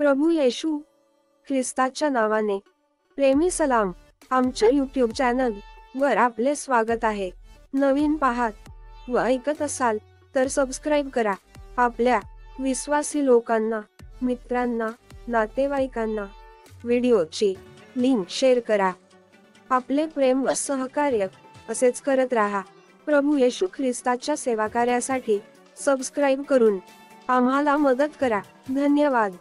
प्रभू येशू ख्रिस्ताच्या नावाने प्रेमी सलाम. आमच्या यूट्यूब चॅनल वर आपले स्वागत आहे. नवीन पाहत व ऐकत असाल तर सबस्क्राईब करा. आपल्या विश्वासी लोकांना, मित्रांना, नातेवाईकांना व्हिडिओची लिंक शेअर करा. आपले प्रेम व सहकार्य असेच करत राहा. प्रभू येशू ख्रिस्ताच्या सेवाकार्यासाठी सबस्क्राईब करून आम्हाला मदत करा. धन्यवाद.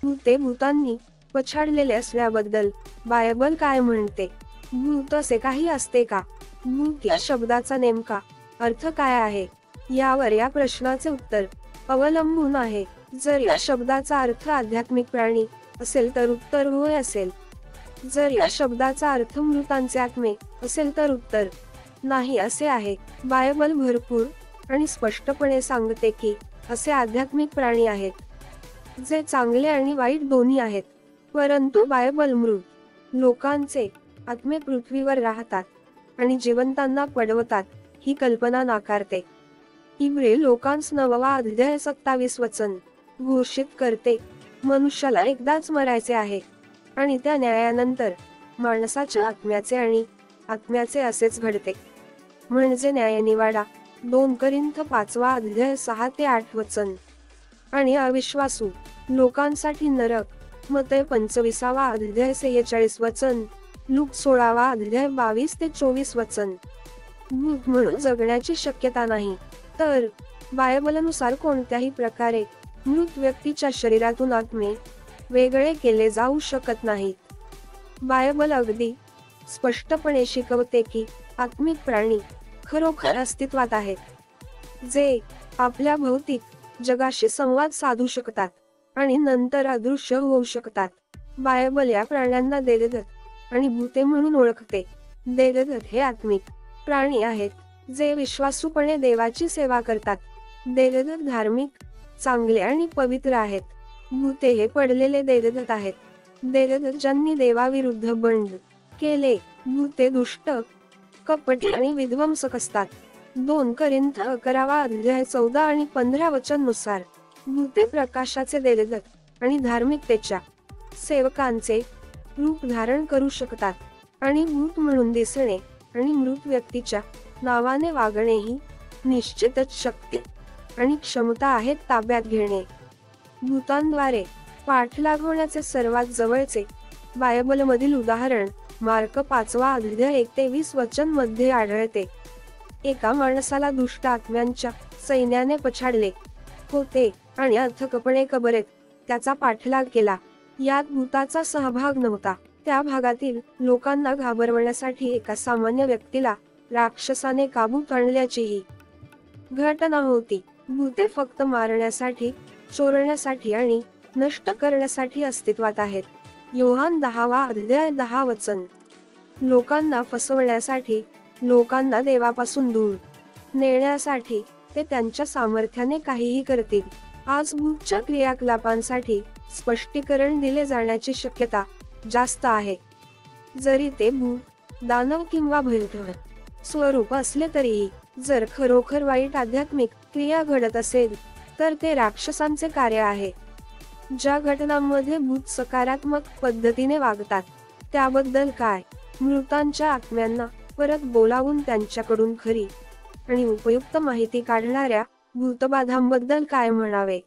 भूते भूतांनी पछाडलेले असल्याबद्दल बायबल काय म्हणते? भूत असे काही असते का? भूत या शब्दाचा नेमका अर्थ काय आहे? यावर या प्रश्नाचे उत्तर अवलंबून आहे. जर या शब्दाचा अर्थ आध्यात्मिक प्राणी असेल तर उत्तर होय असेल. जर या शब्दाचा अर्थ मृतांचे आत्मे असेल तर उत्तर नाही असे आहे. बायबल भरपूर आणि स्पष्टपणे सांगते की असे आध्यात्मिक प्राणी आहेत जे चांगले आणि वाईट दोन्ही आहेत. परंतु बायबल मृत लोकांचे आत्मे पृथ्वीवर राहतात आणि जिवंतांना पडवतात ही कल्पना नाकारते. इब्री लोकांस 9वा अध्याय 27 वचन घोषित करते, मनुष्याला एकदाच मरायचे आहे आणि त्या न्यायानंतर माणसाच्या आत्म्याचे असेच घडते. म्हणजे न्यायनिवाडा. 2 कोरिंथ 5वा अध्याय 6 ते 8 वचन. आणि अविश्वासू लोकांसाठी नरक. मत्तय 25वा अध्याय 46 वचन. लूक 16वा अध्याय 22 ते 24 वचन. भूत म्हणून जगण्याची शक्यता नाही. तर बायबलनुसार कोणत्याही प्रकारे मृत व्यक्तीच्या शरीरातून आत्मे वेगळे केले जाऊ शकत नाहीत. बायबल अगदी स्पष्टपणे शिकवते की आत्मिक प्राणी खरोखर अस्तित्वात आहेत, जे आपल्या भौतिक जगाशी संवाद साधू शकतात आणि नंतर अदृश्य होऊ शकतात. बायबल या प्राण्यांना देवदूत आणि भूते म्हणून ओळखते. देवदूत हे आत्मिक प्राणी आहेत जे विश्वासूपणे देवाची सेवा करतात. देवदूत धार्मिक, चांगले आणि पवित्र आहेत. भूते हे पडलेले देवदूत आहेत. देवदूत ज्यांनी देवाविरुद्ध बंड केले. भूते दुष्ट, कपटी आणि विध्वंसक असतात. 2 कोरिंथ 11वा अध्याय 14 आणि 15 वचन नुसार भूते प्रकाशाचे देवदूत आणि धार्मिकतेच्या सेवकांचे रूप धारण करू शकतात. आणि भूत म्हणून दिसणे आणि मृत व्यक्तीच्या नावाने वागणे ही निश्चितच शक्ती आणि क्षमता आहेत ताब्यात घेणे. भूतांद्वारे पाठलाग होण्याचे सर्वात जवळचे बायबलमधील उदाहरण मार्क 5वा अध्याय 1 ते 20 वचन मध्ये आढळते. एका माणसाला दुष्ट आत्म्यांच्या सैन्याने पछाडले होते आणि अथकपणे कबरेत त्याचा पाठलाग केला. यात भूताचा सहभाग नव्हता. त्या भागातील लोकांना घाबरवण्यासाठी एका सामान्य व्यक्तीला राक्षसाने काबूत आणल्याची ही घटना होती. भूते फक्त मारण्यासाठी, चोरण्यासाठी आणि नष्ट करण्यासाठी अस्तित्वात आहेत. योहान 10वा अध्याय 10 वचन. लोकांना फसवण्यासाठी, लोकांना देवापासून दूर नेण्यासाठी ते त्यांच्या सामर्थ्याने काहीही करतील. आज भूतच्या क्रियाकलापांसाठी स्पष्टीकरण दिले जाण्याची शक्यता जास्त आहे. जरी ते भूत, दानव किंवा भयंकर स्वरूप असले तरीही जर खरोखर वाईट आध्यात्मिक क्रिया घडत असेल तर ते राक्षसांचे कार्य आहे. ज्या घटनांमध्ये भूत सकारात्मक पद्धतीने वागतात त्याबद्दल काय? मृतांच्या आत्म्यांना परत बोलावून त्यांच्याकडून खरी आणि उपयुक्त माहिती काढणाऱ्या भूतबाधांबद्दल काय म्हणावे?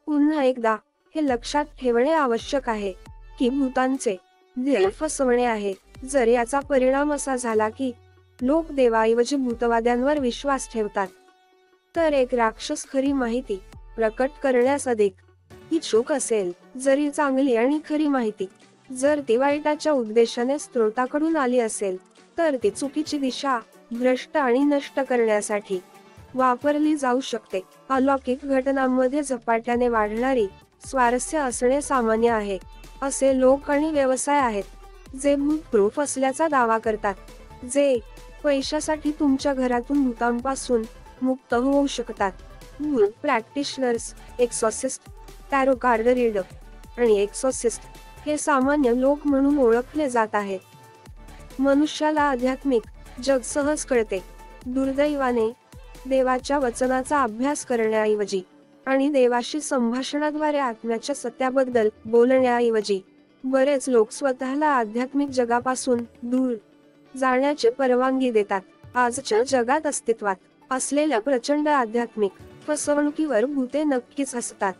पुन्हा एकदा हे लक्षात ठेवणे आवश्यक आहे की भूतांचे ध्येय फसवणे आहे. जर याचा परिणाम असा झाला की लोक देवाऐवजी भूतवाद्यांवर विश्वास ठेवतात तर एक राक्षस खरी माहिती प्रकट करण्यास अधिक इच्छुक असेल. जरी चांगली आणि खरी माहिती जर ती वाईटाच्या उद्देशाने स्रोताकडून आली असेल तर ती चुकीची दिशा भ्रष्ट आणि नष्ट करण्यासाठी वापरली जाऊ शकते. अलौकिक घटनांमध्ये झपाट्याने वाढणारी स्वारस्य असणे सामान्य आहे. असे लोक आणि व्यवसाय आहेत जे भूतप्रूफ असल्याचा दावा करतात, जे पैशासाठी तुमच्या घरातून भूतांपासून मुक्त होऊ शकतात. भूत practitioners, exorcist, tarot card reader आणि एक्सॉर्सिस्ट हे सामान्य लोक म्हणून ओळखले जात आहेत. मनुष्याला आध्यात्मिक जग सहज कळते. दुर्दैवाने देवाच्या वचनाचा अभ्यास करण्याऐवजी आणि देवाशी संभाषणाद्वारे आत्म्याच्या सत्याबद्दल बोलण्याऐवजी बरेच लोक स्वतःला आध्यात्मिक जगापासून दूर जाण्याची परवानगी देतात. आजच्या जगात अस्तित्वात असलेल्या प्रचंड आध्यात्मिक फसवणुकीवर भूते नक्कीच असतात.